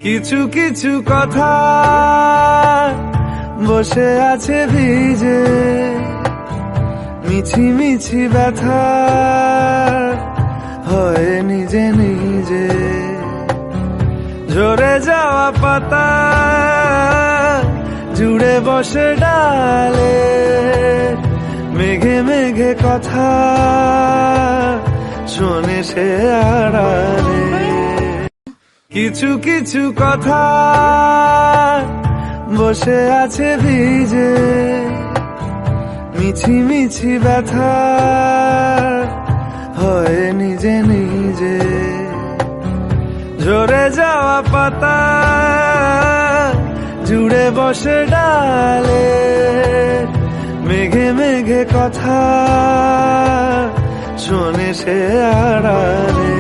কিছু কিছু কথা বসে আছে ভিজে, মিছি মিছি ব্যথা হয় নিজে নিজে। ঝরে যাওয়া পাতা জুড়ে বসে ডালে, মেঘে মেঘে কথা শোনে সে আড়ালে। কিছু কিছু কথা বসে আছে ভিজে, মিছি মিছি ব্যথা হয় নিজে নিজে। ঝরে যাওয়া পাতা জুড়ে বসে ডালে, মেঘে মেঘে কথা শোনে সে আড়ালে।